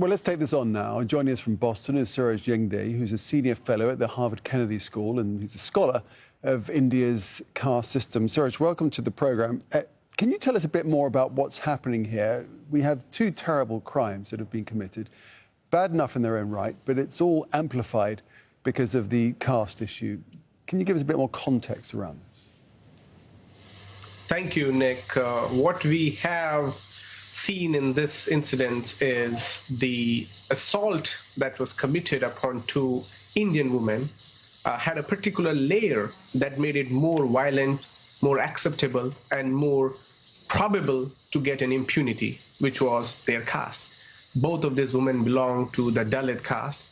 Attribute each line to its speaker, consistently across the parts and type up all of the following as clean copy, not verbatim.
Speaker 1: Well, let's take this on now. Joining us from Boston is Suraj Yengde, who's a senior fellow at the Harvard Kennedy School, and he's a scholar of India's caste system. Suraj, welcome to the programme. Can you tell us a bit more about what's happening here? We have two terrible crimes that have been committed, bad enough in their own right, but it's all amplified because of the caste issue. Can you give us a bit more context around this?
Speaker 2: Thank you, Nick. What we have seen in this incident is the assault that was committed upon two Indian women had a particular layer that made it more violent, more acceptable, and more probable to get an impunity, which was their caste. Both of these women belong to the Dalit caste,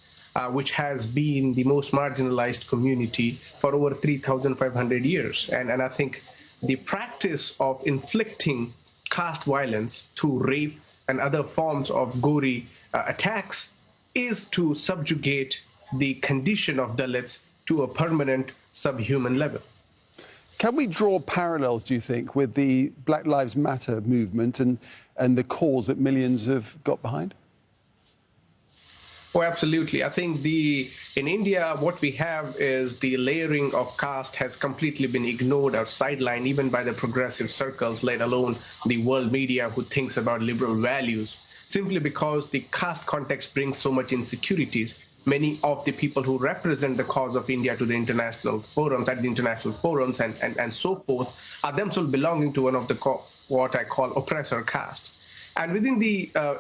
Speaker 2: which has been the most marginalized community for over 3,500 years. And I think the practice of inflicting caste violence through rape and other forms of gory attacks is to subjugate the condition of Dalits to a permanent subhuman level.
Speaker 1: Can we draw parallels, do you think, with the Black Lives Matter movement and the cause that millions have got behind?
Speaker 2: Oh, absolutely. I think in India, what we have is the layering of caste has completely been ignored or sidelined, even by the progressive circles, let alone the world media who thinks about liberal values, simply because the caste context brings so much insecurities. Many of the people who represent the cause of India to the international forums, and so forth, are themselves belonging to one of the what I call oppressor castes. And within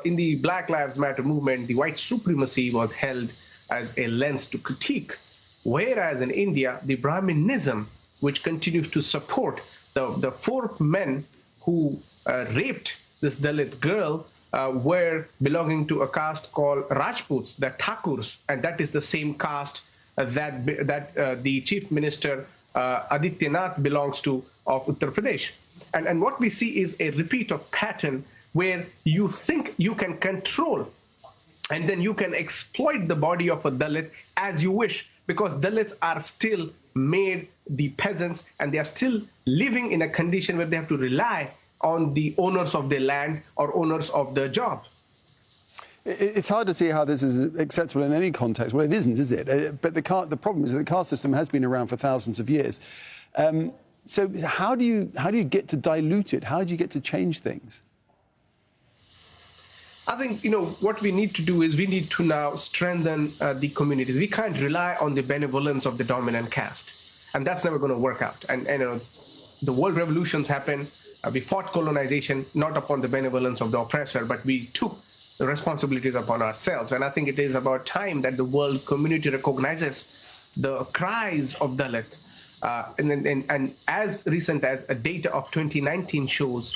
Speaker 2: in the Black Lives Matter movement, the white supremacy was held as a lens to critique. Whereas in India, the Brahminism, which continues to support the four men who raped this Dalit girl, were belonging to a caste called Rajputs, the Thakurs, and that is the same caste that the Chief Minister Adityanath belongs to of Uttar Pradesh. And what we see is a repeat of pattern where you think you can control and then you can exploit the body of a Dalit as you wish, because Dalits are still made the peasants and they are still living in a condition where they have to rely on the owners of their land or owners of the job.
Speaker 1: It's hard to see how this is acceptable in any context. Well, it isn't, is it? But the problem is that the caste system has been around for thousands of years. So how do you get to dilute it? How do you get to change things?
Speaker 2: I think, what we need to do is we need to now strengthen the communities. We can't rely on the benevolence of the dominant caste, and that's never going to work out. And the world revolutions happened. We fought colonization, not upon the benevolence of the oppressor, but we took the responsibilities upon ourselves. And I think it is about time that the world community recognizes the cries of Dalit. And as recent as a data of 2019 shows,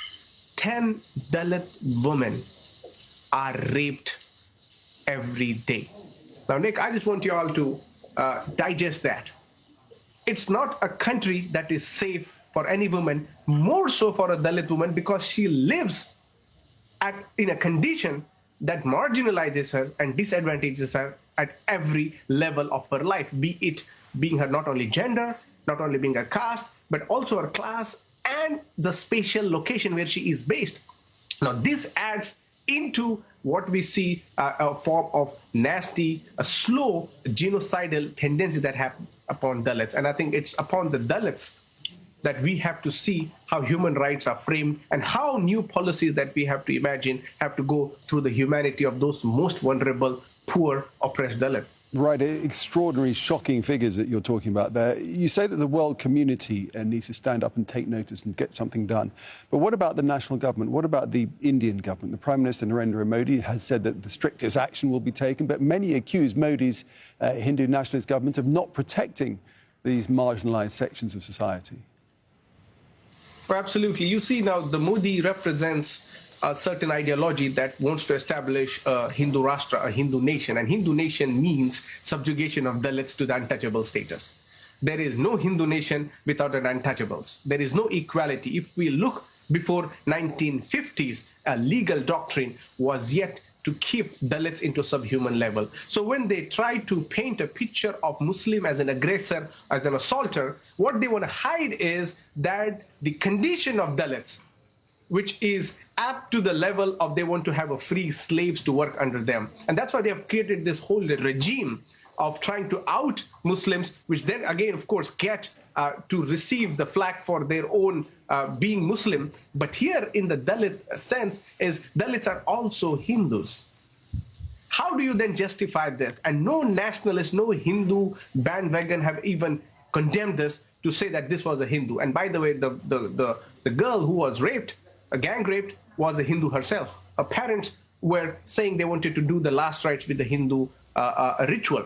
Speaker 2: 10 Dalit women are raped every day. Now, Nick, I just want you all to digest that. It's not a country that is safe for any woman, more so for a Dalit woman, because she lives in a condition that marginalizes her and disadvantages her at every level of her life, be it being her not only gender, not only being a caste, but also her class and the spatial location where she is based. Now, this adds into what we see a form of nasty, a slow genocidal tendency that happens upon Dalits. And I think it's upon the Dalits that we have to see how human rights are framed and how new policies that we have to imagine have to go through the humanity of those most vulnerable, poor, oppressed Dalits.
Speaker 1: Right, extraordinary, shocking figures that you're talking about there. You say that the world community needs to stand up and take notice and get something done. But what about the national government? What about the Indian government? The Prime Minister Narendra Modi has said that the strictest action will be taken, but many accuse Modi's Hindu nationalist government of not protecting these marginalised sections of society.
Speaker 2: Well, absolutely. You see now the Modi represents a certain ideology that wants to establish a Hindu Rashtra, a Hindu nation. And Hindu nation means subjugation of Dalits to the untouchable status. There is no Hindu nation without an untouchables. There is no equality. If we look before 1950s, a legal doctrine was yet to keep Dalits into subhuman level. So when they try to paint a picture of Muslim as an aggressor, as an assaulter, what they want to hide is that the condition of Dalits which is apt to the level of they want to have a free slaves to work under them. And that's why they have created this whole regime of trying to out Muslims, which then again, of course, get to receive the flack for their own being Muslim. But here in the Dalit sense is Dalits are also Hindus. How do you then justify this? And no nationalist, no Hindu bandwagon have even condemned this to say that this was a Hindu. And by the way, the girl who was raped, gang raped, was a Hindu herself. Her parents were saying they wanted to do the last rites with the Hindu ritual.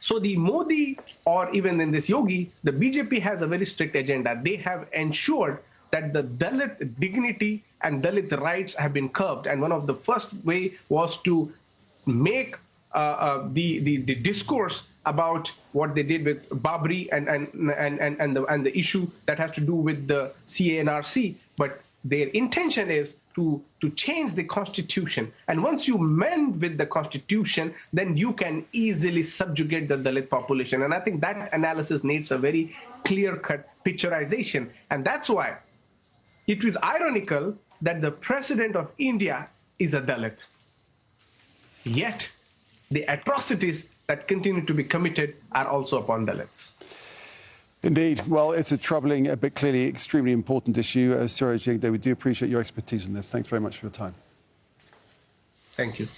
Speaker 2: So the Modi, or even in this Yogi, the BJP has a very strict agenda. They have ensured that the Dalit dignity and Dalit rights have been curbed. And one of the first way was to make the discourse about what they did with Babri and the issue that has to do with the CANRC. But their intention is to change the constitution. And once you mend with the constitution, then you can easily subjugate the Dalit population. And I think that analysis needs a very clear-cut picturization. And that's why it was ironical that the president of India is a Dalit. Yet the atrocities that continue to be committed are also upon Dalits.
Speaker 1: Indeed. Well, it's a troubling, but clearly extremely important issue. Suraj Yegde, we do appreciate your expertise on this. Thanks very much for your time.
Speaker 2: Thank you.